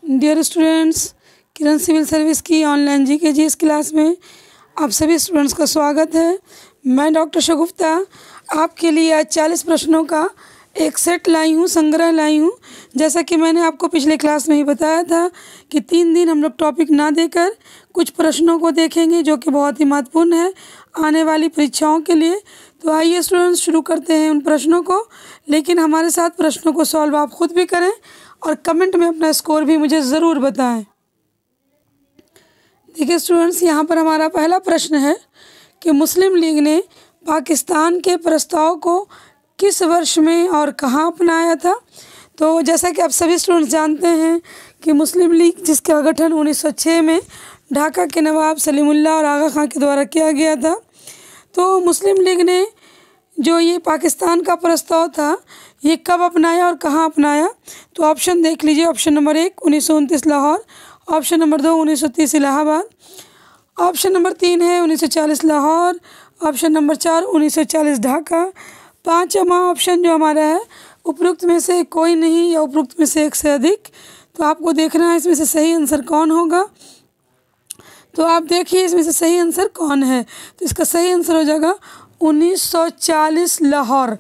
Dear students, किरण civil service की online GK class में आप सभी स्टूडेंट्स का स्वागत है। मैं डॉक्टर शगुफ्ता आपके लिए आज 40 प्रश्नों का एक सेट लाई हूँ, संग्रह लाई हूँ। जैसा कि मैंने आपको पिछले क्लास में ही बताया था कि 3 दिन हम लोग टॉपिक ना देकर कुछ प्रश्नों को देखेंगे जो कि बहुत ही महत्वपूर्ण है आने वाली परीक्षाओं के लिए। तो आइए स्टूडेंट्स शुरू करते हैं उन प्रश्नों को, लेकिन हमारे साथ प्रश्नों को सॉल्व आप खुद भी करें और कमेंट में अपना स्कोर भी मुझे ज़रूर बताएं। देखिए स्टूडेंट्स, यहाँ पर हमारा पहला प्रश्न है कि मुस्लिम लीग ने पाकिस्तान के प्रस्ताव को किस वर्ष में और कहाँ अपनाया था। तो जैसा कि आप सभी स्टूडेंट्स जानते हैं कि मुस्लिम लीग जिसका गठन 1906 में ढाका के नवाब सलीमुल्लाह और आगा खां के द्वारा किया गया था। तो मुस्लिम लीग ने जो ये पाकिस्तान का प्रस्ताव था ये कब अपनाया और कहाँ अपनाया। तो ऑप्शन देख लीजिए। Option number 1 1929 Lahore, option number 2 1930 Allahabad, option number 3 है 1940 लाहौर, ऑप्शन नंबर 4 1940 ढाका, 5वां ऑप्शन जो हमारा है उपरोक्त में से कोई नहीं या उपरोक्त में से एक से अधिक। तो आपको देखना है इसमें से सही आंसर कौन होगा। तो आप देखिए इसमें से सही आंसर कौन है। तो इसका सही आंसर हो जाएगा 1940 लाहौर।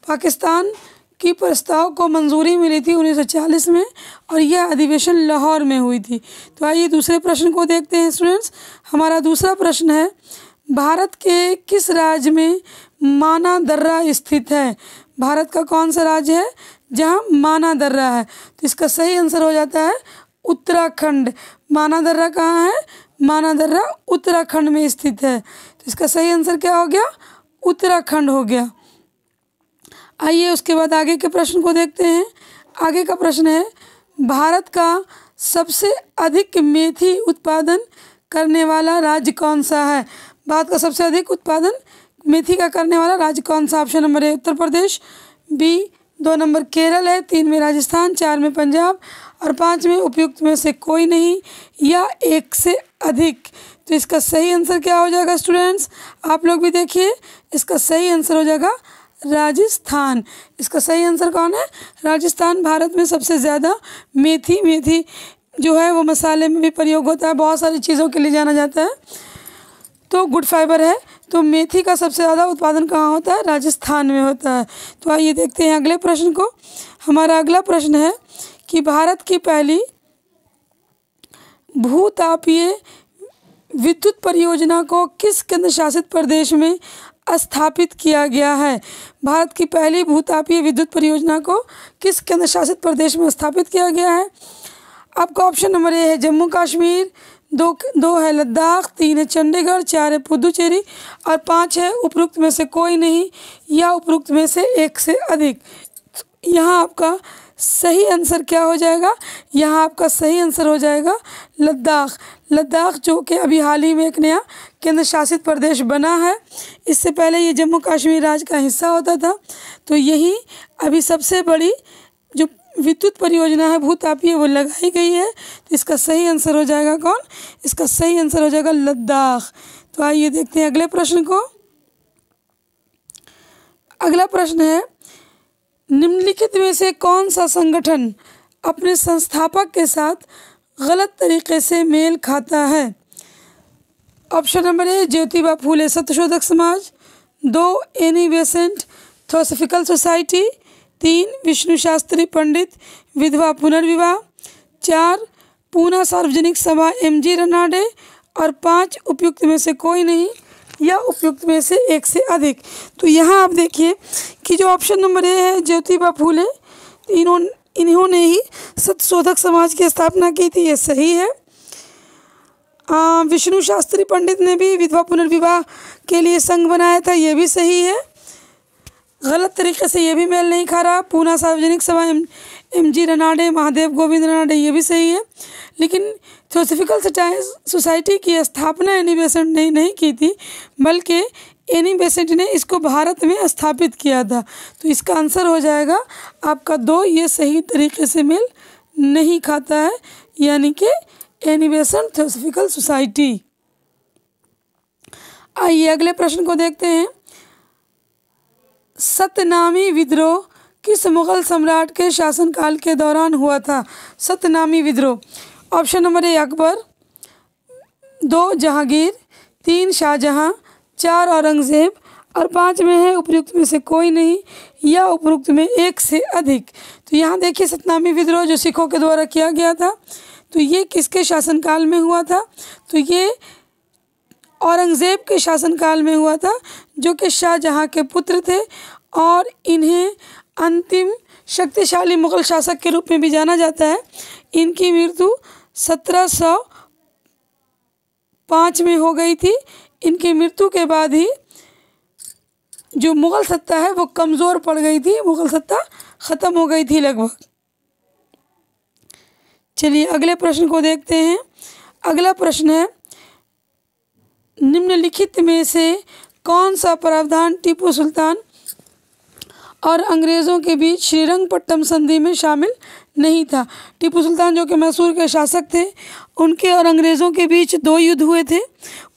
पाकिस्तान की प्रस्ताव को मंजूरी मिली थी 1940 में और यह अधिवेशन लाहौर में हुई थी। तो आइए दूसरे प्रश्न को देखते हैं स्टूडेंट्स। हमारा दूसरा प्रश्न है भारत के किस राज्य में माना दर्रा स्थित है। भारत का कौन सा राज्य है जहाँ माना दर्रा है। तो इसका सही आंसर हो जाता है उत्तराखंड। माना दर्रा कहाँ है? माना दर्रा उत्तराखंड में स्थित है। तो इसका सही आंसर क्या हो गया? उत्तराखंड हो गया। आइए उसके बाद आगे के प्रश्न को देखते हैं। आगे का प्रश्न है भारत का सबसे अधिक मेथी उत्पादन करने वाला राज्य कौन सा है। भारत का सबसे अधिक उत्पादन मेथी का करने वाला राज्य कौन सा। Option number 1 Uttar Pradesh, B 2 number Kerala है, 3 में राजस्थान, 4 में पंजाब और 5 में उपयुक्त में से कोई नहीं या एक से अधिक। तो इसका सही आंसर क्या हो जाएगा स्टूडेंट्स? आप लोग भी देखिए। इसका सही आंसर हो जाएगा राजस्थान। इसका सही आंसर कौन है? राजस्थान। भारत में सबसे ज़्यादा मेथी जो है वो मसाले में भी प्रयोग होता है, बहुत सारी चीज़ों के लिए जाना जाता है, तो गुड फाइबर है। तो मेथी का सबसे ज़्यादा उत्पादन कहाँ होता है? राजस्थान में होता है। तो आइए देखते हैं अगले प्रश्न को। हमारा अगला प्रश्न है कि भारत की पहली भूतापीय विद्युत परियोजना को किस केंद्र शासित प्रदेश में स्थापित किया गया है। भारत की पहली भूतापीय विद्युत परियोजना को किस केंद्र शासित प्रदेश में स्थापित किया गया है। आपका ऑप्शन नंबर 1 है जम्मू कश्मीर, 2 है लद्दाख, 3 है चंडीगढ़, 4 है पुदुचेरी और 5 है उपरोक्त में से कोई नहीं या उपरोक्त में से एक से अधिक। यहाँ आपका सही आंसर क्या हो जाएगा? यहाँ आपका सही आंसर हो जाएगा लद्दाख। लद्दाख जो कि अभी हाल ही में एक नया केंद्र शासित प्रदेश बना है। इससे पहले ये जम्मू कश्मीर राज्य का हिस्सा होता था। तो यही अभी सबसे बड़ी जो विद्युत परियोजना है भूतापीय वो लगाई गई है। तो इसका सही आंसर हो जाएगा कौन? इसका सही आंसर हो जाएगा लद्दाख। तो आइए देखते हैं अगले प्रश्न को। अगला प्रश्न है निम्नलिखित में से कौन सा संगठन अपने संस्थापक के साथ गलत तरीके से मेल खाता है। Option number 1 Jyotiba Phule Satyashodhak Samaj, 2 Annie Besant theosophical society, 3 Vishnu Shastri Pandit विधवा पुनर्विवाह, 4 पूना सार्वजनिक सभा MG रनाडे और 5 उपयुक्त में से कोई नहीं या उपयुक्त में से एक से अधिक। तो यहाँ आप देखिए कि जो ऑप्शन नंबर 1 है ज्योतिबा फूले, इन्होंने ही सत्यशोधक समाज की स्थापना की थी, ये सही है। विष्णु शास्त्री पंडित ने भी विधवा पुनर्विवाह के लिए संघ बनाया था, ये भी सही है। गलत तरीके से ये भी मेल नहीं खा रहा। पूना सार्वजनिक सभा MG रनाडे, महादेव गोविंद रनाडे, ये भी सही है। लेकिन थियोसॉफिकल सोसाइटी की स्थापना एनी बेसेंट ने नहीं की थी, बल्कि एनी बेसेंट ने इसको भारत में स्थापित किया था। तो इसका आंसर हो जाएगा आपका 2, ये सही तरीके से मेल नहीं खाता है, यानी कि एनी बेसेंट थियोसॉफिकल सोसाइटी। आइए अगले प्रश्न को देखते हैं। सतनामी विद्रोह किस मुग़ल सम्राट के शासनकाल के दौरान हुआ था सतनामी विद्रोह? Option number A Akbar, 2 Jahangir, 3 Shahjahan, 4 Aurangzeb और 5 में है उपयुक्त में से कोई नहीं या उपयुक्त में एक से अधिक। तो यहाँ देखिए सतनामी विद्रोह जो सिखों के द्वारा किया गया था, तो ये किसके शासनकाल में हुआ था? तो ये औरंगज़ेब के शासनकाल में हुआ था, जो कि शाहजहां के पुत्र थे और इन्हें अंतिम शक्तिशाली मुग़ल शासक के रूप में भी जाना जाता है। इनकी मृत्यु 1705 में हो गई थी। इनकी मृत्यु के बाद ही जो मुग़ल सत्ता है वो कमज़ोर पड़ गई थी, मुग़ल सत्ता ख़त्म हो गई थी लगभग। चलिए अगले प्रश्न को देखते हैं। अगला प्रश्न है, निम्नलिखित में से कौन सा प्रावधान टीपू सुल्तान और अंग्रेज़ों के बीच श्रीरंगपट्टम संधि में शामिल नहीं था? टीपू सुल्तान जो कि मैसूर के शासक थे, उनके और अंग्रेज़ों के बीच 2 युद्ध हुए थे।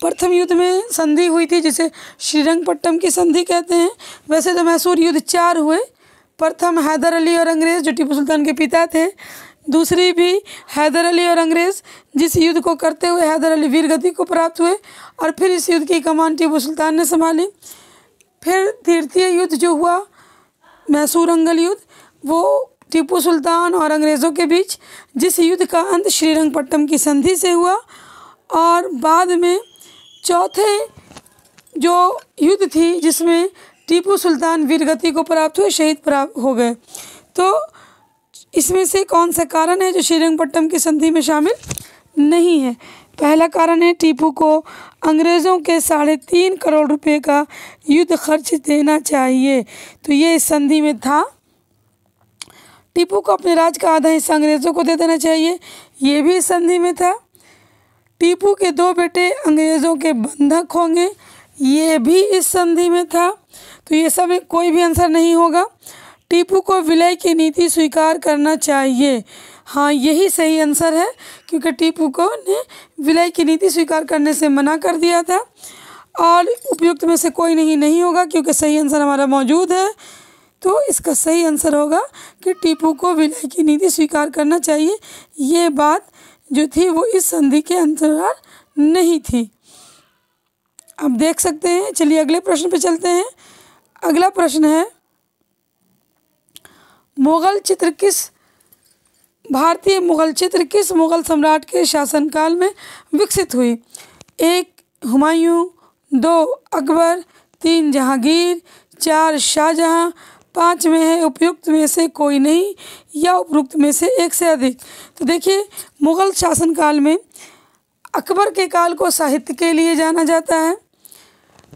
प्रथम युद्ध में संधि हुई थी जिसे श्रीरंगपट्टम की संधि कहते हैं। वैसे तो मैसूर युद्ध 4 हुए। प्रथम हैदर अली और अंग्रेज़ जो टीपू सुल्तान के पिता थे, दूसरी भी हैदर अली और अंग्रेज़, जिस युद्ध को करते हुए हैदर अली वीरगति को प्राप्त हुए और फिर इस युद्ध की कमान टीपू सुल्तान ने संभाली। फिर तृतीय युद्ध जो हुआ मैसूर अंगल युद्ध, वो टीपू सुल्तान और अंग्रेज़ों के बीच, जिस युद्ध का अंत श्रीरंगपट्टम की संधि से हुआ। और बाद में चौथे जो युद्ध थी जिसमें टीपू सुल्तान वीरगति को प्राप्त हुए, शहीद प्राप्त हो गए। तो इसमें से कौन सा कारण है जो श्रीरंगपट्टम की संधि में शामिल नहीं है? पहला कारण है टीपू को अंग्रेज़ों के 3.5 करोड़ रुपए का युद्ध खर्च देना चाहिए, तो ये इस संधि में था। टीपू को अपने राज का आधा हिस्सा अंग्रेज़ों को दे देना चाहिए, ये भी इस संधि में था। टीपू के 2 बेटे अंग्रेज़ों के बंधक होंगे, ये भी इस संधि में था। तो ये सब कोई भी आंसर नहीं होगा। टीपू को विलय की नीति स्वीकार करना चाहिए, हाँ यही सही आंसर है, क्योंकि टीपू को ने विलय की नीति स्वीकार करने से मना कर दिया था। और उपयुक्त में से कोई नहीं होगा क्योंकि सही आंसर हमारा मौजूद है। तो इसका सही आंसर होगा कि टीपू को विलय की नीति स्वीकार करना चाहिए। ये बात जो थी वो इस संधि के अंतर्गत नहीं थी। अब देख सकते हैं। चलिए अगले प्रश्न पे चलते हैं। अगला प्रश्न है, भारतीय मुग़ल चित्र किस मुग़ल सम्राट के शासनकाल में विकसित हुई? 1 हुमायूं, 2 अकबर, 3 जहांगीर, 4 शाहजहां, 5 में है उपयुक्त में से कोई नहीं या उपयुक्त में से एक से अधिक। तो देखिए मुग़ल शासनकाल में अकबर के काल को साहित्य के लिए जाना जाता है,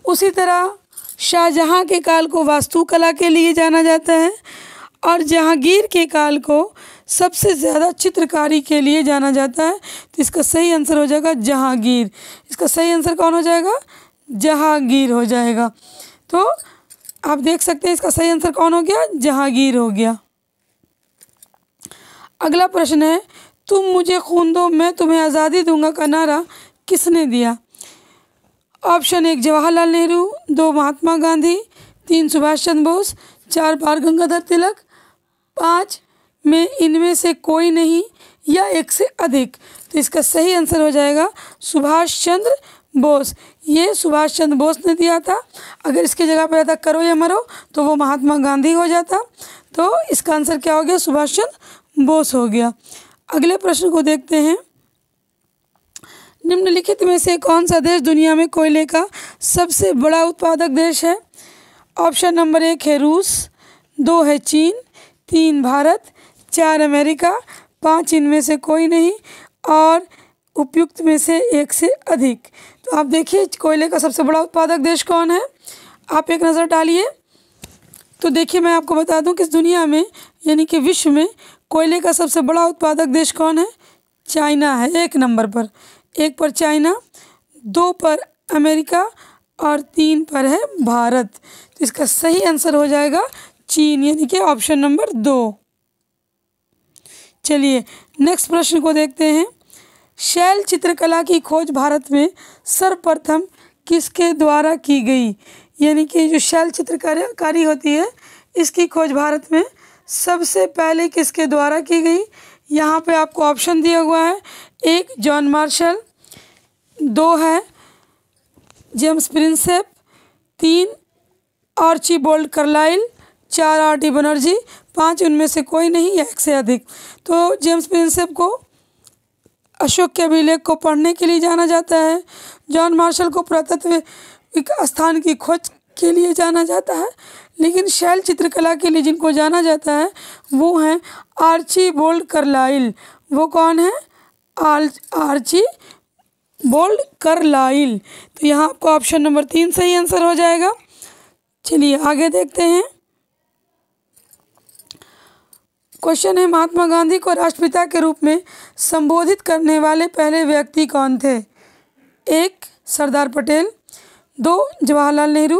उसी तरह शाहजहां के काल को वास्तुकला के लिए जाना जाता है और जहांगीर के काल को सबसे ज़्यादा चित्रकारी के लिए जाना जाता है। तो इसका सही आंसर हो जाएगा जहांगीर। इसका सही आंसर कौन हो जाएगा? जहांगीर हो जाएगा। तो आप देख सकते हैं इसका सही आंसर कौन हो गया? जहांगीर हो गया। अगला प्रश्न है, तुम मुझे खून दो मैं तुम्हें आज़ादी दूंगा का नारा किसने दिया? ऑप्शन 1 जवाहरलाल नेहरू, 2 महात्मा गांधी, 3 सुभाष चंद्र बोस, 4 बाल गंगाधर तिलक, 5 में इनमें से कोई नहीं या एक से अधिक। तो इसका सही आंसर हो जाएगा सुभाष चंद्र बोस। ये सुभाष चंद्र बोस ने दिया था। अगर इसकी जगह पे आता करो या मरो तो वो महात्मा गांधी हो जाता। तो इसका आंसर क्या हो गया? सुभाष चंद्र बोस हो गया। अगले प्रश्न को देखते हैं। निम्नलिखित में से कौन सा देश दुनिया में कोयले का सबसे बड़ा उत्पादक देश है? ऑप्शन नंबर 1 है रूस, 2 है चीन, 3 भारत, 4 अमेरिका, 5 इनमें से कोई नहीं और उपयुक्त में से एक से अधिक। तो आप देखिए कोयले का सबसे बड़ा उत्पादक देश कौन है? आप एक नज़र डालिए। तो देखिए मैं आपको बता दूं कि इस दुनिया में यानी कि विश्व में कोयले का सबसे बड़ा उत्पादक देश कौन है? चाइना है 1 नंबर पर। 1 पर चाइना, 2 पर अमेरिका और 3 पर है भारत। तो इसका सही आंसर हो जाएगा चीन, यानी कि ऑप्शन नंबर 2। चलिए नेक्स्ट प्रश्न को देखते हैं। शैल चित्रकला की खोज भारत में सर्वप्रथम किसके द्वारा की गई? यानी कि जो शैल चित्रकारी होती है इसकी खोज भारत में सबसे पहले किसके द्वारा की गई? यहाँ पे आपको ऑप्शन दिया हुआ है। 1 जॉन मार्शल, 2 है James Prinsep, 3 Archibald Carlyle, 4 R D. Banerji, 5 उनमें से कोई नहीं या एक से अधिक। तो जेम्स प्रिंसेप को अशोक के अभिलेख को पढ़ने के लिए जाना जाता है। जॉन मार्शल को पुरातत्व स्थान की खोज के लिए जाना जाता है। लेकिन शैल चित्रकला के लिए जिनको जाना जाता है वो हैं आर्चीबाल्ड कार्लाइल। वो कौन है? Archibald Carlyle. तो यहाँ आपको ऑप्शन नंबर 3 सही आंसर हो जाएगा। चलिए आगे देखते हैं। क्वेश्चन है, महात्मा गांधी को राष्ट्रपिता के रूप में संबोधित करने वाले पहले व्यक्ति कौन थे? 1 सरदार पटेल, 2 जवाहरलाल नेहरू,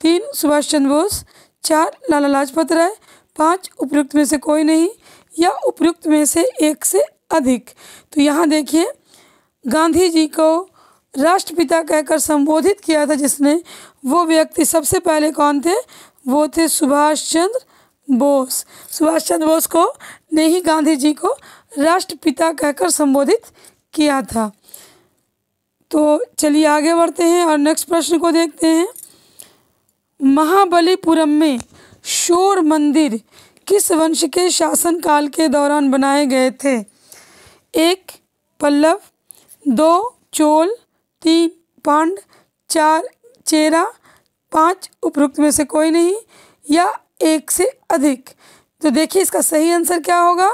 3 सुभाष चंद्र बोस, 4 लाला लाजपत राय, 5 उपयुक्त में से कोई नहीं या उपयुक्त में से एक से अधिक। तो यहाँ देखिए, गांधी जी को राष्ट्रपिता कहकर संबोधित किया था जिसने, वो व्यक्ति सबसे पहले कौन थे? वो थे सुभाष चंद्र बोस। सुभाष चंद्र बोस को ने ही गांधी जी को राष्ट्रपिता कहकर संबोधित किया था। तो चलिए आगे बढ़ते हैं और नेक्स्ट प्रश्न को देखते हैं। महाबलीपुरम में शोर मंदिर किस वंश के शासनकाल के दौरान बनाए गए थे? 1 पल्लव, 2 चोल, 3 पांड, 4 चेरा, 5 उपयुक्त में से कोई नहीं या एक से अधिक। तो देखिए इसका सही आंसर क्या होगा?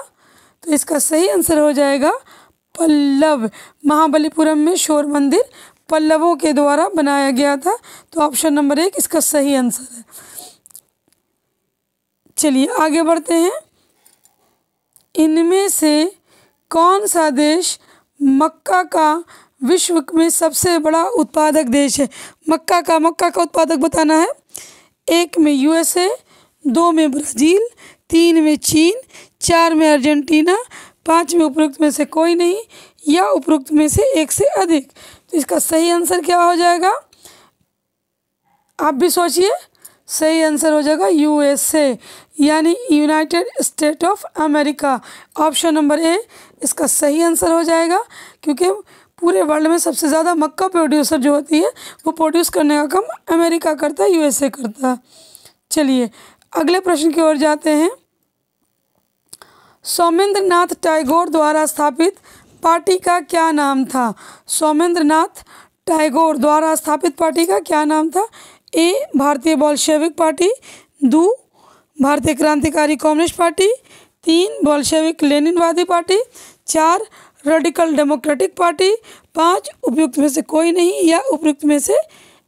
तो इसका सही आंसर हो जाएगा पल्लव। महाबलीपुरम में शोर मंदिर पल्लवों के द्वारा बनाया गया था। तो ऑप्शन नंबर 1 इसका सही आंसर है। चलिए आगे बढ़ते हैं। इनमें से कौन सा देश मक्का का विश्व में सबसे बड़ा उत्पादक देश है? मक्का का उत्पादक बताना है। 1 में USA, 2 में ब्राज़ील, 3 में चीन, 4 में अर्जेंटीना, 5 में उपयुक्त में से कोई नहीं या उपयुक्त में से एक से अधिक। तो इसका सही आंसर क्या हो जाएगा? आप भी सोचिए। सही आंसर हो जाएगा USA यानी United state of America. Option number A इसका सही आंसर हो जाएगा, क्योंकि पूरे वर्ल्ड में सबसे ज़्यादा मक्का प्रोड्यूसर जो होती है वो प्रोड्यूस करने का काम अमेरिका करता है, USA करता है। चलिए अगले प्रश्न की ओर जाते हैं। सोमेंद्र नाथ टैगोर द्वारा स्थापित पार्टी का क्या नाम था? सोमेंद्र नाथ टैगोर द्वारा स्थापित पार्टी का क्या नाम था? A भारतीय Bolshevik party, 2 Bharatiya Krantikari communist party, 3 Bolshevik लेनिनवादी पार्टी, 4 रेडिकल डेमोक्रेटिक पार्टी, 5 उपयुक्त में से कोई नहीं या उपयुक्त में से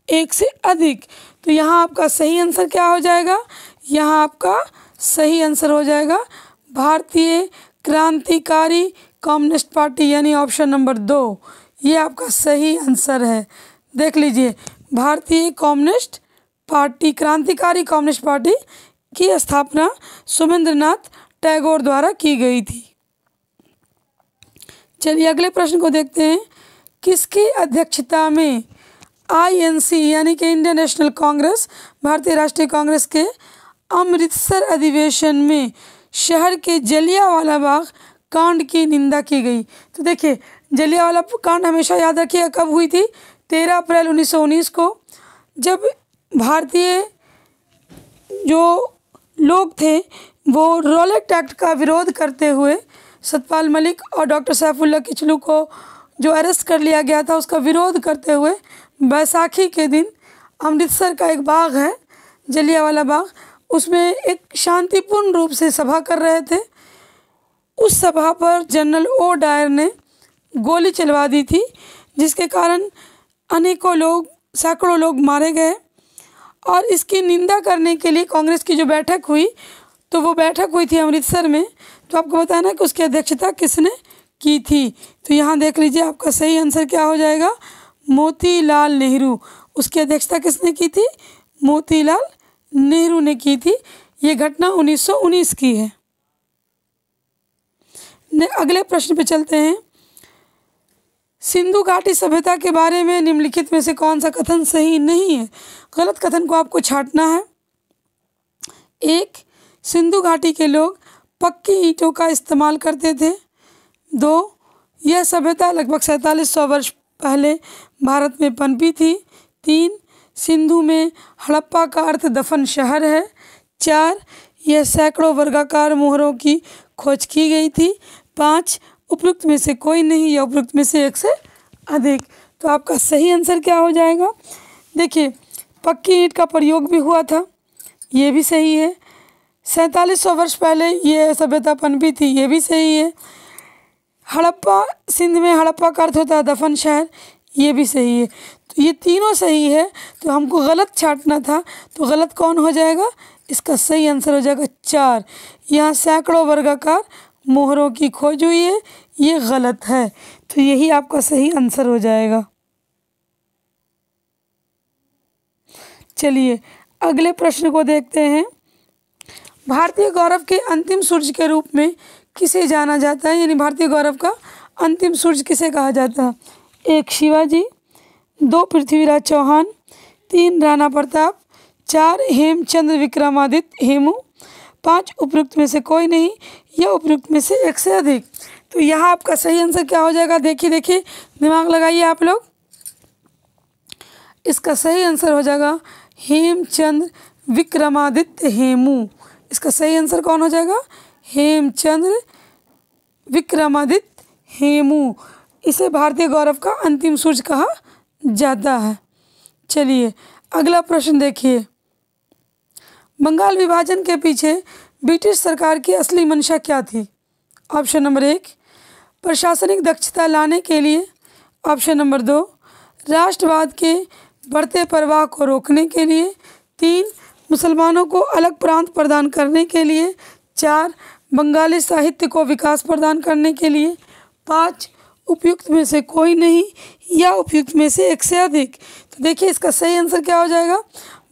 एक से अधिक। तो यहाँ आपका सही आंसर क्या हो जाएगा? यहाँ आपका सही आंसर हो जाएगा भारतीय क्रांतिकारी कम्युनिस्ट पार्टी यानी ऑप्शन नंबर 2। ये आपका सही आंसर है। देख लीजिए, भारतीय कम्युनिस्ट पार्टी, क्रांतिकारी कम्युनिस्ट पार्टी की स्थापना सोमेंद्र नाथ टैगोर द्वारा की गई थी। चलिए अगले प्रश्न को देखते हैं। किसकी अध्यक्षता में INC यानी कि इंडियन नेशनल कांग्रेस, भारतीय राष्ट्रीय कांग्रेस के अमृतसर अधिवेशन में शहर के जलियांवाला बाग कांड की निंदा की गई? तो देखिए, जलियांवाला कांड हमेशा याद रखिएगा कब हुई थी? 13 अप्रैल 1919 को, जब भारतीय जो लोग थे वो रॉलेट एक्ट का विरोध करते हुए सतपाल मलिक और डॉक्टर सैफुल्लाह किचलू को जो अरेस्ट कर लिया गया था, उसका विरोध करते हुए बैसाखी के दिन अमृतसर का एक बाग है जलियांवाला बाग, उसमें एक शांतिपूर्ण रूप से सभा कर रहे थे। उस सभा पर जनरल ओ डायर ने गोली चलवा दी थी, जिसके कारण अनेकों लोग, सैकड़ों लोग मारे गए। और इसकी निंदा करने के लिए कांग्रेस की जो बैठक हुई, तो वो बैठक हुई थी अमृतसर में। तो आपको बताना है कि उसकी अध्यक्षता किसने की थी। तो यहाँ देख लीजिए, आपका सही आंसर क्या हो जाएगा? मोतीलाल नेहरू। उसकी अध्यक्षता किसने की थी? मोतीलाल नेहरू ने की थी। ये घटना 1919 की है। अगले प्रश्न पे चलते हैं। सिंधु घाटी सभ्यता के बारे में निम्नलिखित में से कौन सा कथन सही नहीं है? गलत कथन को आपको छांटना है। 1 सिंधु घाटी के लोग पक्की ईंटों का इस्तेमाल करते थे। 2, यह सभ्यता लगभग 4700 वर्ष पहले भारत में पनपी थी। 3, सिंधु में हड़प्पा का अर्थ दफन शहर है। 4, यह सैकड़ों वर्गाकार मोहरों की खोज की गई थी। 5, उपयुक्त में से कोई नहीं या उपयुक्त में से एक से अधिक। तो आपका सही आंसर क्या हो जाएगा? देखिए, पक्की ईंट का प्रयोग भी हुआ था, ये भी सही है। 4700 वर्ष पहले ये सभ्यता पनपी थी, ये भी सही है। हड़प्पा, सिंध में हड़प्पा का अर्थ होता है दफन शहर, ये भी सही है। तो ये तीनों सही है, तो हमको गलत छांटना था, तो गलत कौन हो जाएगा? इसका सही आंसर हो जाएगा 4। यहाँ सैकड़ों वर्गाकार मोहरों की खोज हुई है, ये गलत है, तो यही आपका सही आंसर हो जाएगा। चलिए अगले प्रश्न को देखते हैं। भारतीय गौरव के अंतिम सूर्य के रूप में किसे जाना जाता है? यानी भारतीय गौरव का अंतिम सूर्य किसे कहा जाता है? 1, शिवाजी। 2, पृथ्वीराज चौहान। 3, राणा प्रताप। 4, हेमचंद्र विक्रमादित्य हेमू। 5, उपयुक्त में से कोई नहीं या उपयुक्त में से एक से अधिक। तो यहाँ आपका सही आंसर क्या हो जाएगा? देखिए दिमाग लगाइए आप लोग। इसका सही आंसर हो जाएगा हेमचंद्र विक्रमादित्य हेमू। इसका सही आंसर कौन हो जाएगा? हेमचंद्र विक्रमादित्य हेमू। इसे भारतीय गौरव का अंतिम सूर्य कहा जाता है। चलिए अगला प्रश्न देखिए। बंगाल विभाजन के पीछे ब्रिटिश सरकार की असली मंशा क्या थी? ऑप्शन नंबर 1, प्रशासनिक दक्षता लाने के लिए। ऑप्शन नंबर 2, राष्ट्रवाद के बढ़ते प्रवाह को रोकने के लिए। 3, मुसलमानों को अलग प्रांत प्रदान करने के लिए। 4, बंगाली साहित्य को विकास प्रदान करने के लिए। 5, उपयुक्त में से कोई नहीं या उपयुक्त में से एक से अधिक। तो देखिए इसका सही आंसर क्या हो जाएगा?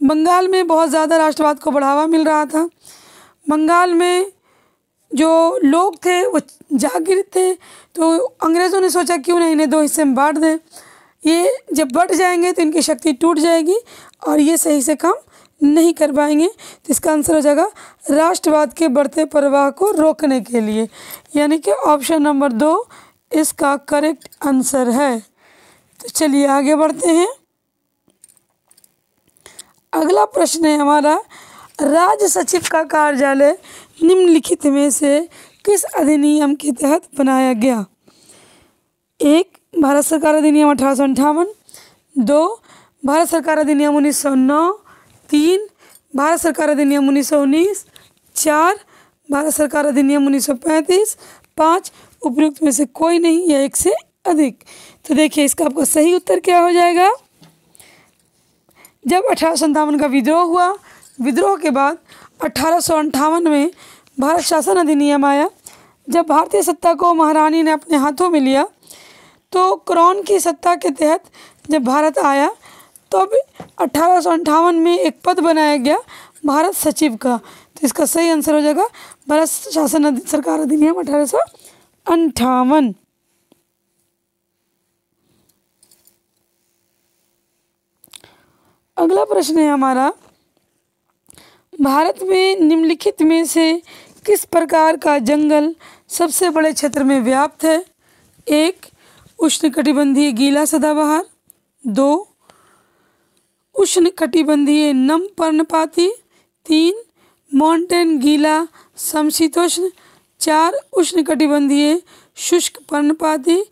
बंगाल में बहुत ज़्यादा राष्ट्रवाद को बढ़ावा मिल रहा था। बंगाल में जो लोग थे वो जागृत थे, तो अंग्रेज़ों ने सोचा क्यों ना इन्हें 2 हिस्से में बांट दें। ये जब बढ़ जाएंगे तो इनकी शक्ति टूट जाएगी और ये सही से काम नहीं कर पाएंगे। तो इसका आंसर हो जाएगा राष्ट्रवाद के बढ़ते प्रवाह को रोकने के लिए, यानी कि ऑप्शन नंबर 2 इसका करेक्ट आंसर है। तो चलिए आगे बढ़ते हैं। अगला प्रश्न है हमारा, राज्य सचिव का कार्यालय निम्नलिखित में से किस अधिनियम के तहत बनाया गया? 1, भारत सरकार अधिनियम 1858। 2, भारत सरकार अधिनियम 1909। 3, भारत सरकार अधिनियम 1919। 4, भारत सरकार अधिनियम 1935। 5, उपयुक्त में से कोई नहीं या एक से अधिक। तो देखिए इसका आपका सही उत्तर क्या हो जाएगा? जब 1857 का विद्रोह हुआ, विद्रोह के बाद 1858 में भारत शासन अधिनियम आया। जब भारतीय सत्ता को महारानी ने अपने हाथों में लिया, तो क्राउन की सत्ता के तहत जब भारत आया तो अब 1858 में एक पद बनाया गया भारत सचिव का। तो इसका सही आंसर हो जाएगा भारत शासन सरकार अधिनियम 1858। अगला प्रश्न है हमारा, भारत में निम्नलिखित में से किस प्रकार का जंगल सबसे बड़े क्षेत्र में व्याप्त है? 1, उष्णकटिबंधीय गीला सदाबहार। 2, उष्णकटिबंधीय नम पर्णपाती। 3, माउंटेन गीला समशीतोष्ण। 4, उष्णकटिबंधीय शुष्क पर्णपाती।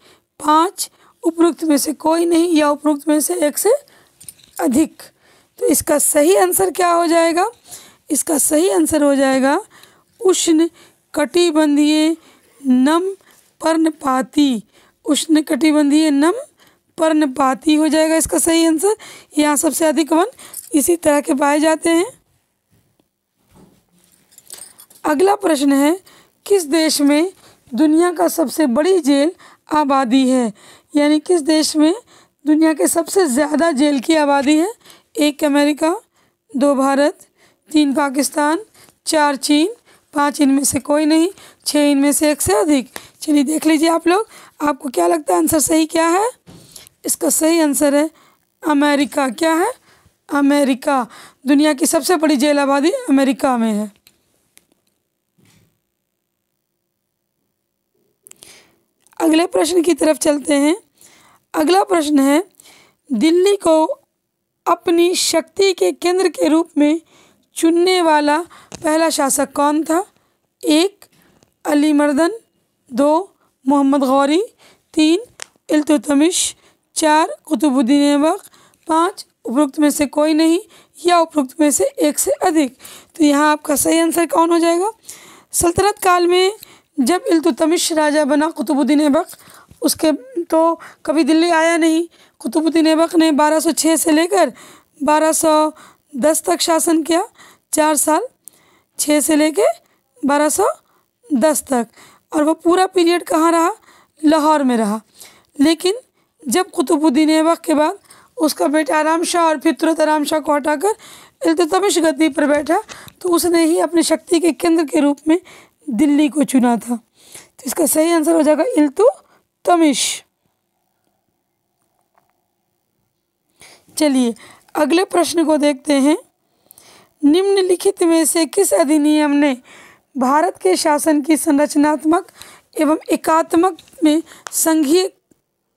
5, उपरोक्त में से कोई नहीं या उपरोक्त में से एक से अधिक। तो इसका सही आंसर क्या हो जाएगा? इसका सही आंसर हो जाएगा उष्णकटिबंधीय नम पर्णपाती। उष्णकटिबंधीय नम पर्णपाती हो जाएगा इसका सही आंसर। यहाँ सबसे अधिक वन इसी तरह के पाए जाते हैं। अगला प्रश्न है, किस देश में दुनिया का सबसे बड़ी जेल आबादी है? यानी किस देश में दुनिया के सबसे ज़्यादा जेल की आबादी है? 1, अमेरिका। 2, भारत। 3, पाकिस्तान। 4, चीन। 5, इनमें से कोई नहीं। 6, इनमें से एक से अधिक। चलिए देख लीजिए आप लोग, आपको क्या लगता है आंसर सही क्या है? इसका सही आंसर है अमेरिका। क्या है? अमेरिका। दुनिया की सबसे बड़ी जेल आबादी अमेरिका में है। अगले प्रश्न की तरफ चलते हैं। अगला प्रश्न है, दिल्ली को अपनी शक्ति के केंद्र के रूप में चुनने वाला पहला शासक कौन था? 1 अली मर्दन, 2 मोहम्मद गौरी, 3 इल्तुतमिश, 4 कुतुबुद्दीन ऐबक, 5 उपरोक्त में से कोई नहीं या उपरोक्त में से एक से अधिक। तो यहाँ आपका सही आंसर कौन हो जाएगा? सल्तनत काल में जब इल्तुतमिश राजा बना कुतुबुद्दीन ऐबक, उसके तो कभी दिल्ली आया नहीं। कुतुबुद्दीन ऐबक ने 1206 से लेकर 1210 तक शासन किया, 4 साल, 6 से लेकर 1210 तक, और वो पूरा पीरियड कहाँ रहा? लाहौर में रहा। लेकिन जब कुतुबुद्दीन ऐबक के बाद उसका बेटा आराम शाह और फिर तुरंत आराम शाह को हटाकर इल्तुतमिश गद्दी पर बैठा, तो उसने ही अपनी शक्ति के केंद्र के रूप में दिल्ली को चुना था। तो इसका सही आंसर हो जाएगा इल्तुतमिश। चलिए अगले प्रश्न को देखते हैं। निम्नलिखित में से किस अधिनियम ने भारत के शासन की संरचनात्मक एवं एकात्मक में संघीय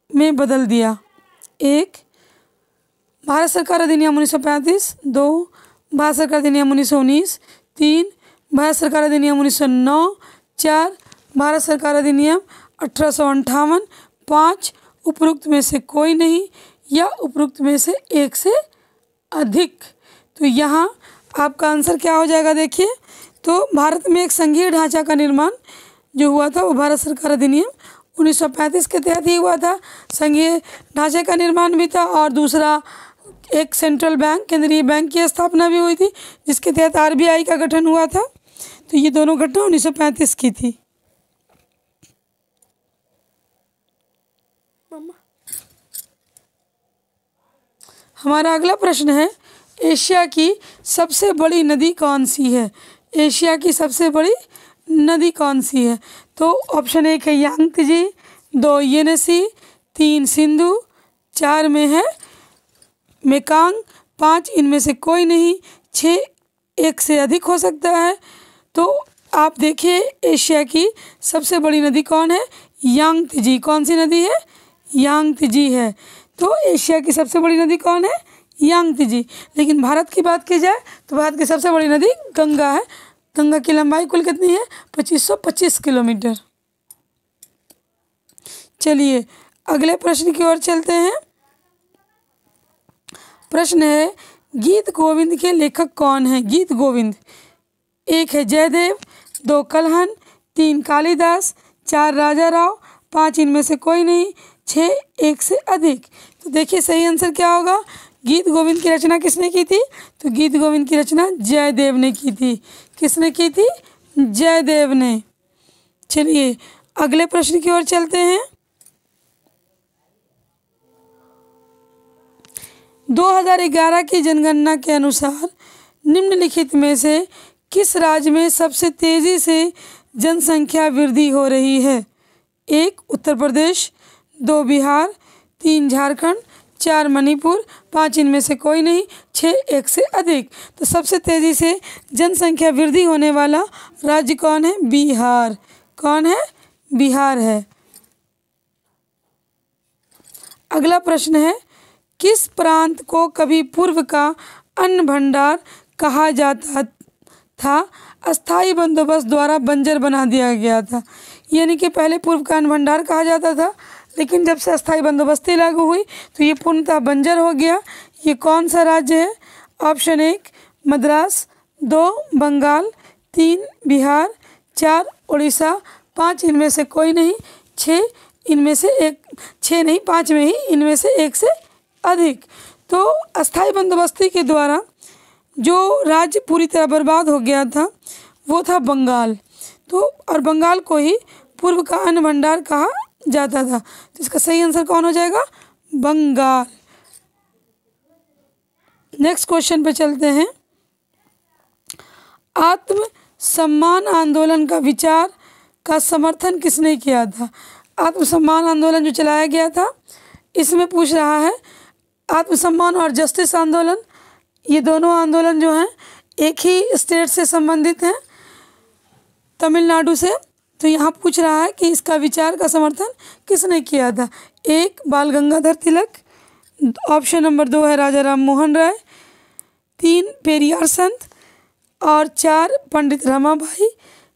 में बदल दिया? 1 भारत सरकार अधिनियम 1935, 2 भारत सरकार अधिनियम 1919, 3 भारत सरकार अधिनियम 1909, 4 भारत सरकार अधिनियम 1858, 5 उपरोक्त में से कोई नहीं या उपरोक्त में से एक से अधिक। तो यहाँ आपका आंसर क्या हो जाएगा? देखिए, तो भारत में एक संघीय ढांचा का निर्माण जो हुआ था वो भारत सरकार अधिनियम 1935 के तहत ही हुआ था। संघीय ढांचे का निर्माण भी था और दूसरा एक सेंट्रल बैंक, केंद्रीय बैंक की स्थापना भी हुई थी, जिसके तहत आरबीआई का गठन हुआ था। तो ये दोनों घटना 1935 की थी। हमारा अगला प्रश्न है, एशिया की सबसे बड़ी नदी कौन सी है? एशिया की सबसे बड़ी नदी कौन सी है? तो ऑप्शन 1 है यांगत्जे, 2 येनसी, 3 सिंधु, 4 में है मेकांग, 5 इनमें से कोई नहीं, 6 एक से अधिक हो सकता है। तो आप देखिए एशिया की सबसे बड़ी नदी कौन है? यांगत्जे। कौन सी नदी है? यांगत्जे है। तो एशिया की सबसे बड़ी नदी कौन है? यांगत्जे। लेकिन भारत की बात की जाए तो भारत की सबसे बड़ी नदी गंगा है। गंगा की लंबाई कुल कितनी है? 2525 किलोमीटर। चलिए अगले प्रश्न की ओर चलते हैं। प्रश्न है, गीत गोविंद के लेखक कौन है? गीत गोविंद, 1 है जयदेव, 2 कल्हन, 3 कालिदास, 4 राजा राव, 5 इनमें से कोई नहीं, 6 एक से अधिक। तो देखिए सही आंसर क्या होगा? गीत गोविंद की रचना किसने की थी? तो गीत गोविंद की रचना जयदेव ने की थी। किसने की थी? जयदेव ने। चलिए अगले प्रश्न की ओर चलते हैं। 2011 की जनगणना के अनुसार निम्नलिखित में से किस राज्य में सबसे तेज़ी से जनसंख्या वृद्धि हो रही है? 1 उत्तर प्रदेश, 2 बिहार, 3 झारखंड, 4 मणिपुर, 5 इनमें से कोई नहीं, 6 एक से अधिक। तो सबसे तेज़ी से जनसंख्या वृद्धि होने वाला राज्य कौन है? बिहार। कौन है? बिहार है। अगला प्रश्न है, किस प्रांत को कभी पूर्व का अन्न भंडार कहा जाता था? अस्थाई बंदोबस्त द्वारा बंजर बना दिया गया था। यानी कि पहले पूर्व का अन्न भंडार कहा जाता था, लेकिन जब से अस्थाई बंदोबस्ती लागू हुई तो ये पूर्णतः बंजर हो गया। ये कौन सा राज्य है? ऑप्शन 1 मद्रास, 2 बंगाल, 3 बिहार, 4 उड़ीसा, 5 इनमें से कोई नहीं, 6 इनमें से एक, 6 नहीं 5 में ही इनमें से एक से अधिक। तो अस्थाई बंदोबस्ती के द्वारा जो राज्य पूरी तरह बर्बाद हो गया था वो था बंगाल। तो और बंगाल को ही पूर्व का अन्न भंडार कहा जाता था। तो इसका सही आंसर कौन हो जाएगा? बंगाल। नेक्स्ट क्वेश्चन पे चलते हैं। आत्म सम्मान आंदोलन का विचार का समर्थन किसने किया था? आत्मसम्मान आंदोलन जो चलाया गया था, इसमें पूछ रहा है आत्मसम्मान और जस्टिस आंदोलन, ये दोनों आंदोलन जो हैं एक ही स्टेट से संबंधित हैं, तमिलनाडु से। तो यहाँ पूछ रहा है कि इसका विचार का समर्थन किसने किया था। 1 बाल गंगाधर तिलक, ऑप्शन नंबर 2 है राजा राम मोहन राय, 3 पेरियार संत और 4 पंडित रमाबाई,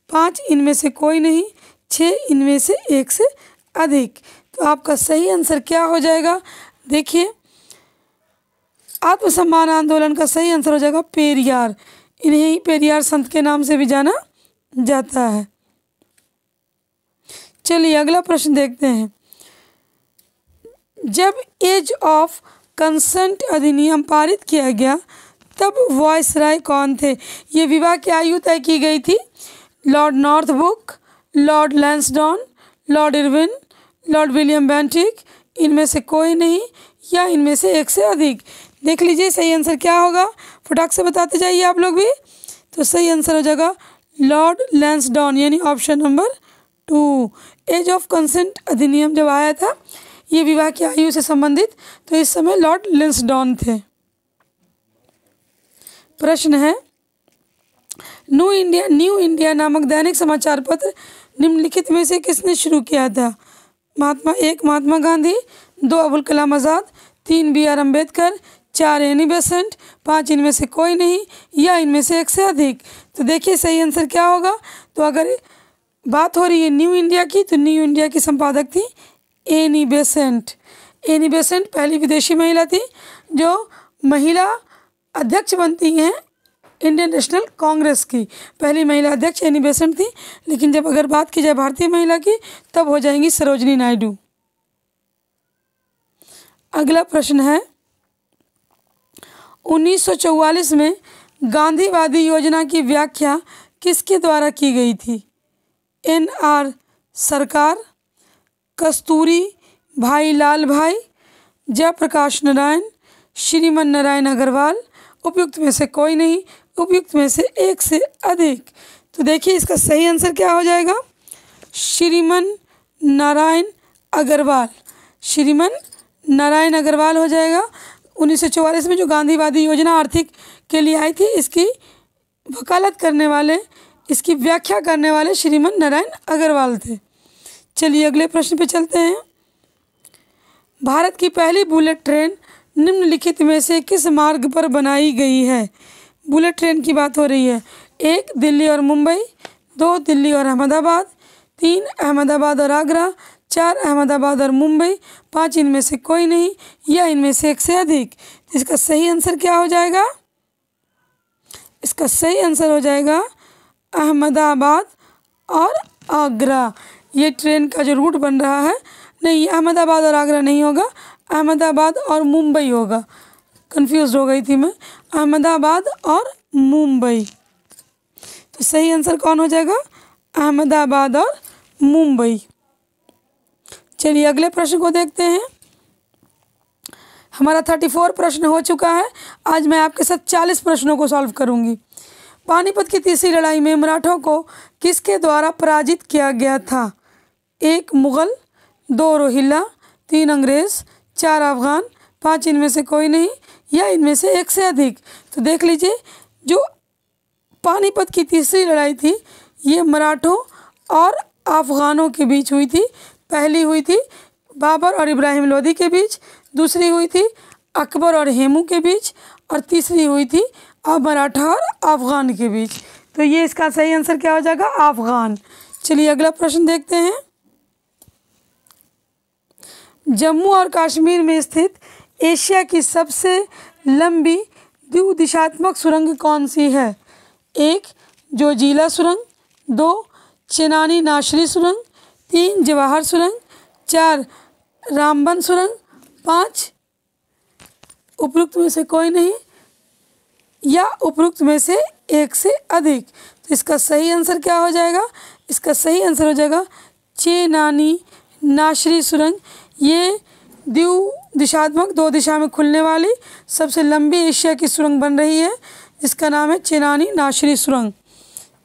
5 इनमें से कोई नहीं, 6 इनमें से एक से अधिक। तो आपका सही आंसर क्या हो जाएगा? देखिए, आत्मसम्मान आंदोलन का सही आंसर हो जाएगा पेरियार। इन्हें पेरियार संत के नाम से भी जाना जाता है। चलिए अगला प्रश्न देखते हैं। जब एज ऑफ कंसेंट अधिनियम पारित किया गया तब वायसराय कौन थे? ये विवाह की आयु तय की गई थी। Lord Northbrook, Lord Lansdowne, Lord Irwin, Lord William Bentinck, इनमें से कोई नहीं या इनमें से एक से अधिक। देख लीजिए सही आंसर क्या होगा, फटाक से बताते जाइए आप लोग भी। तो सही आंसर हो जाएगा लॉर्ड लैंसडॉन, यानी option number 2। Age of consent अधिनियम जब आया था, ये विवाह की आयु से संबंधित, तो इस समय लॉर्ड लैंसडॉन थे। प्रश्न है, न्यू इंडिया नामक दैनिक समाचार पत्र निम्नलिखित में से किसने शुरू किया था? 1 Mahatma Gandhi, 2 Abul Kalam Azad, 3 BR Ambedkar, 4 Annie Besant, 5 इनमें से कोई नहीं या इनमें से एक से अधिक। तो देखिए सही आंसर क्या होगा। तो अगर बात हो रही है न्यू इंडिया की, तो न्यू इंडिया की संपादक थी एनी बेसेंट। एनी बेसेंट पहली विदेशी महिला थी जो महिला अध्यक्ष बनती हैं इंडियन नेशनल कांग्रेस की। पहली महिला अध्यक्ष एनी बेसेंट थी, लेकिन जब अगर बात की जाए भारतीय महिला की, तब हो जाएंगी सरोजनी नायडू। अगला प्रश्न है, 1944 में गांधीवादी योजना की व्याख्या किसके द्वारा की गई थी? NR सरकार, कस्तूरी भाई लाल भाई, जयप्रकाश नारायण, श्रीमन नारायण अग्रवाल, उपयुक्त में से कोई नहीं, उपयुक्त में से एक से अधिक। तो देखिए इसका सही आंसर क्या हो जाएगा? श्रीमन नारायण अग्रवाल। श्रीमन नारायण अग्रवाल हो जाएगा। 1944 में जो गांधीवादी योजना आर्थिक के लिए आई थी, इसकी वकालत करने वाले, इसकी व्याख्या करने वाले श्रीमन नारायण अग्रवाल थे। चलिए अगले प्रश्न पे चलते हैं। भारत की पहली बुलेट ट्रेन निम्नलिखित में से किस मार्ग पर बनाई गई है? बुलेट ट्रेन की बात हो रही है। 1 दिल्ली और मुंबई, 2 दिल्ली और अहमदाबाद, 3 अहमदाबाद और आगरा, 4 अहमदाबाद और मुंबई, 5 इनमें से कोई नहीं या इनमें से एक से अधिक। इसका सही आंसर क्या हो जाएगा? इसका सही आंसर हो जाएगा अहमदाबाद और आगरा। ये ट्रेन का जो रूट बन रहा है, नहीं अहमदाबाद और आगरा नहीं होगा, अहमदाबाद और मुंबई होगा। कंफ्यूज हो गई थी मैं, अहमदाबाद और मुंबई। तो सही आंसर कौन हो जाएगा? अहमदाबाद और मुंबई। चलिए अगले प्रश्न को देखते हैं। हमारा 34 प्रश्न हो चुका है। आज मैं आपके साथ 40 प्रश्नों को सॉल्व करूंगी। पानीपत की तीसरी लड़ाई में मराठों को किसके द्वारा पराजित किया गया था? 1 मुगल, 2 रोहिल्ला, 3 अंग्रेज, 4 अफगान, 5 इनमें से कोई नहीं या इनमें से एक से अधिक। तो देख लीजिए, जो पानीपत की तीसरी लड़ाई थी, ये मराठों और अफगानों के बीच हुई थी। पहली हुई थी बाबर और इब्राहिम लोदी के बीच, दूसरी हुई थी अकबर और हेमू के बीच, और तीसरी हुई थी मराठा और अफगान के बीच। तो ये इसका सही आंसर क्या हो जाएगा? अफगान। चलिए अगला प्रश्न देखते हैं। जम्मू और कश्मीर में स्थित एशिया की सबसे लंबी द्विदिशात्मक सुरंग कौन सी है? 1 जोजिला सुरंग, 2 चेनानी नाशरी सुरंग, 3 जवाहर सुरंग, 4 रामबन सुरंग, 5 उपरोक्त में से कोई नहीं या उपरोक्त में से एक से अधिक। तो इसका सही आंसर क्या हो जाएगा? इसका सही आंसर हो जाएगा चेनानी नाशरी सुरंग। ये द्विदिशात्मक 2 दिशा में खुलने वाली सबसे लंबी एशिया की सुरंग बन रही है, जिसका नाम है चेनानी नाशरी सुरंग।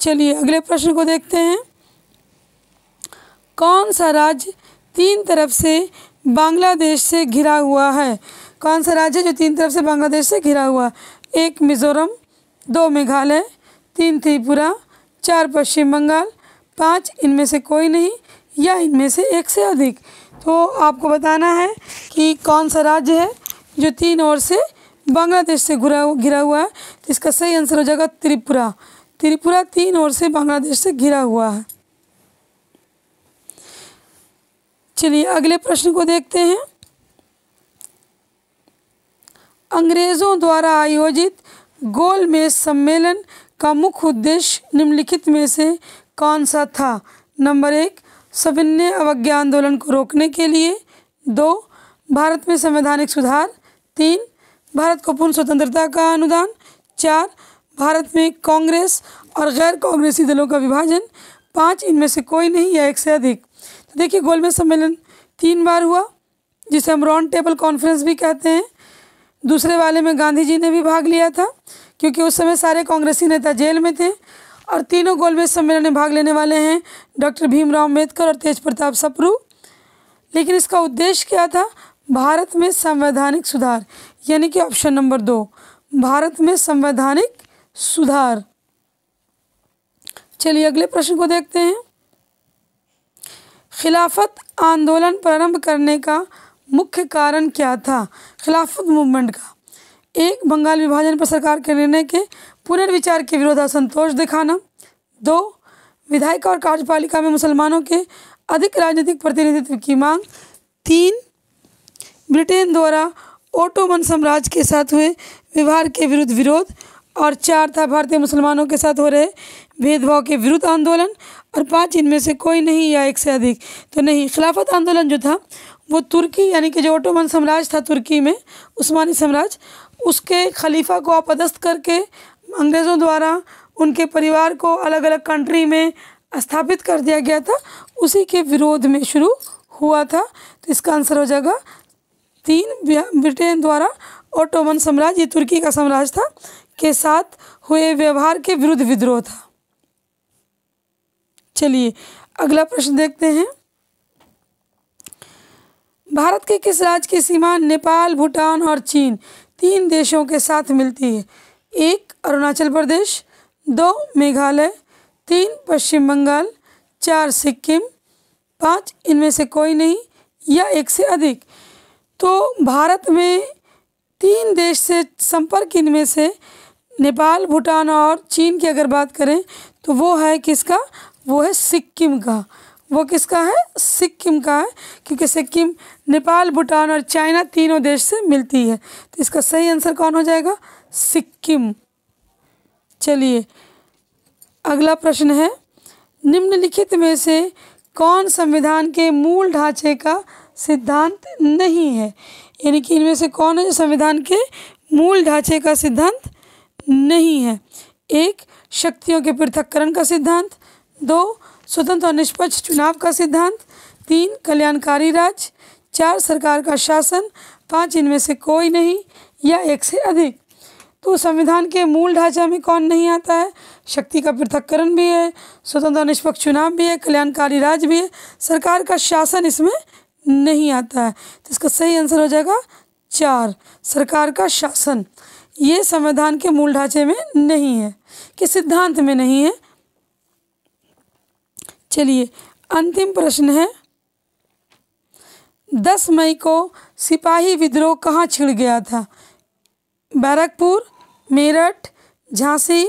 चलिए अगले प्रश्न को देखते हैं। कौन सा राज्य 3 तरफ से बांग्लादेश से घिरा हुआ है? कौन सा राज्य जो 3 तरफ से बांग्लादेश से घिरा हुआ है? 1 मिज़ोरम, 2 मेघालय, 3 त्रिपुरा, 4 पश्चिम बंगाल, 5 इनमें से कोई नहीं या इनमें से एक से अधिक। तो आपको बताना है कि कौन सा राज्य है जो 3 ओर से बांग्लादेश से घिरा हुआ है। तो इसका सही आंसर हो जाएगा त्रिपुरा। त्रिपुरा 3 ओर से बांग्लादेश से घिरा हुआ है। चलिए अगले प्रश्न को देखते हैं। अंग्रेजों द्वारा आयोजित गोलमेज सम्मेलन का मुख्य उद्देश्य निम्नलिखित में से कौन सा था? नंबर 1, सविनय अवज्ञा आंदोलन को रोकने के लिए। 2, भारत में संवैधानिक सुधार। 3, भारत को पूर्ण स्वतंत्रता का अनुदान। 4, भारत में कांग्रेस और गैर कांग्रेसी दलों का विभाजन। 5 इनमें से कोई नहीं या एक से अधिक। तो देखिए गोलमेज सम्मेलन 3 बार हुआ, जिसे हम राउंड टेबल कॉन्फ्रेंस भी कहते हैं। दूसरे वाले में गांधी जी ने भी भाग लिया था, क्योंकि उस समय सारे कांग्रेसी नेता जेल में थे। और तीनों गोलमेज सम्मेलन में भाग लेने वाले हैं डॉक्टर भीमराव अम्बेडकर और तेज प्रताप सप्रू। लेकिन इसका उद्देश्य क्या था? भारत में संवैधानिक सुधार, यानी कि ऑप्शन नंबर 2, भारत में संवैधानिक सुधार। चलिए अगले प्रश्न को देखते हैं। खिलाफत आंदोलन प्रारंभ करने का मुख्य कारण क्या था? खिलाफत मूवमेंट का 1, बंगाल विभाजन पर सरकार के निर्णय के पुनर्विचार के विरोध असंतोष दिखाना। 2, विधायिका और कार्यपालिका में मुसलमानों के अधिक राजनीतिक प्रतिनिधित्व की मांग। 3, ब्रिटेन द्वारा ओटोमन साम्राज्य के साथ हुए व्यवहार के विरुद्ध विरोध। और 4 था भारतीय मुसलमानों के साथ हो रहे भेदभाव के विरुद्ध आंदोलन। और 5 इनमें से कोई नहीं या एक से अधिक। तो नहीं, खिलाफत आंदोलन जो था वो तुर्की, यानी कि जो ओटोमन साम्राज्य था तुर्की में, उस्मानी साम्राज्य, उसके खलीफा को अपदस्थ करके अंग्रेज़ों द्वारा उनके परिवार को अलग अलग कंट्री में स्थापित कर दिया गया था, उसी के विरोध में शुरू हुआ था। तो इसका आंसर हो जाएगा 3, ब्रिटेन द्वारा ओटोमन साम्राज्य, ये तुर्की का साम्राज्य था, के साथ हुए व्यवहार के विरुद्ध विद्रोह था। चलिए अगला प्रश्न देखते हैं। भारत के किस राज्य की सीमा नेपाल, भूटान और चीन 3 देशों के साथ मिलती है? 1, अरुणाचल प्रदेश। 2, मेघालय। 3, पश्चिम बंगाल। 4, सिक्किम। 5 इनमें से कोई नहीं या एक से अधिक। तो भारत में 3 देश से संपर्क, इनमें से नेपाल, भूटान और चीन की अगर बात करें तो वो है किसका? वो है सिक्किम का। वो किसका है? सिक्किम का है, क्योंकि सिक्किम नेपाल, भूटान और चाइना तीनों देश से मिलती है। तो इसका सही आंसर कौन हो जाएगा? सिक्किम। चलिए अगला प्रश्न है, निम्नलिखित में से कौन संविधान के मूल ढांचे का सिद्धांत नहीं है? यानी कि इनमें से कौन है जो संविधान के मूल ढांचे का सिद्धांत नहीं है? 1, शक्तियों के पृथक्करण का सिद्धांत। 2, स्वतंत्र और निष्पक्ष चुनाव का सिद्धांत। 3, कल्याणकारी राज्य। 4, सरकार का शासन। 5 इनमें से कोई नहीं या एक से अधिक। तो संविधान के मूल ढांचा में कौन नहीं आता है? शक्ति का पृथक्करण भी है, स्वतंत्र और निष्पक्ष चुनाव भी है, कल्याणकारी राज्य भी है, सरकार का शासन इसमें नहीं आता है। तो इसका सही आंसर हो जाएगा 4, सरकार का शासन। ये संविधान के मूल ढांचे में नहीं है, कि सिद्धांत में नहीं है। चलिए अंतिम प्रश्न है, 10 मई को सिपाही विद्रोह कहाँ छिड़ गया था? बैरकपुर, मेरठ, झांसी,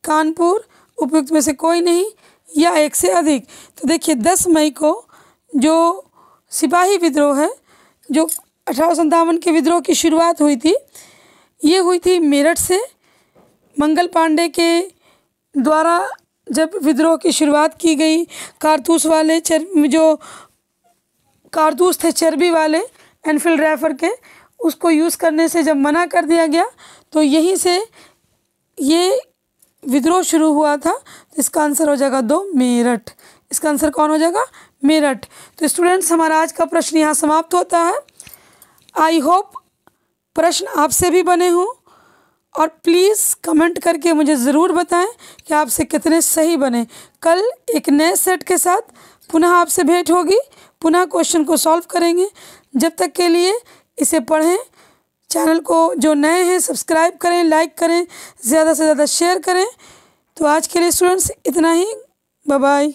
कानपुर, उपयुक्त में से कोई नहीं या एक से अधिक। तो देखिए 10 मई को जो सिपाही विद्रोह है, जो 1857 के विद्रोह की शुरुआत हुई थी, ये हुई थी मेरठ से। मंगल पांडे के द्वारा जब विद्रोह की शुरुआत की गई, कारतूस वाले जो कारतूस थे चर्बी वाले एनफील्ड राइफल के, उसको यूज़ करने से जब मना कर दिया गया, तो यहीं से ये विद्रोह शुरू हुआ था। तो इसका आंसर हो जाएगा 2, मेरठ। इसका आंसर कौन हो जाएगा? मेरठ। तो स्टूडेंट्स, हमारा आज का प्रश्न यहाँ समाप्त होता है। आई होप प्रश्न आपसे भी बने हों, और प्लीज़ कमेंट करके मुझे ज़रूर बताएं कि आपसे कितने सही बने। कल एक नए सेट के साथ पुनः आपसे भेंट होगी, पुनः क्वेश्चन को सॉल्व करेंगे। जब तक के लिए इसे पढ़ें, चैनल को जो नए हैं सब्सक्राइब करें, लाइक करें, ज़्यादा से ज़्यादा शेयर करें। तो आज के लिए स्टूडेंट्स इतना ही। Bye bye.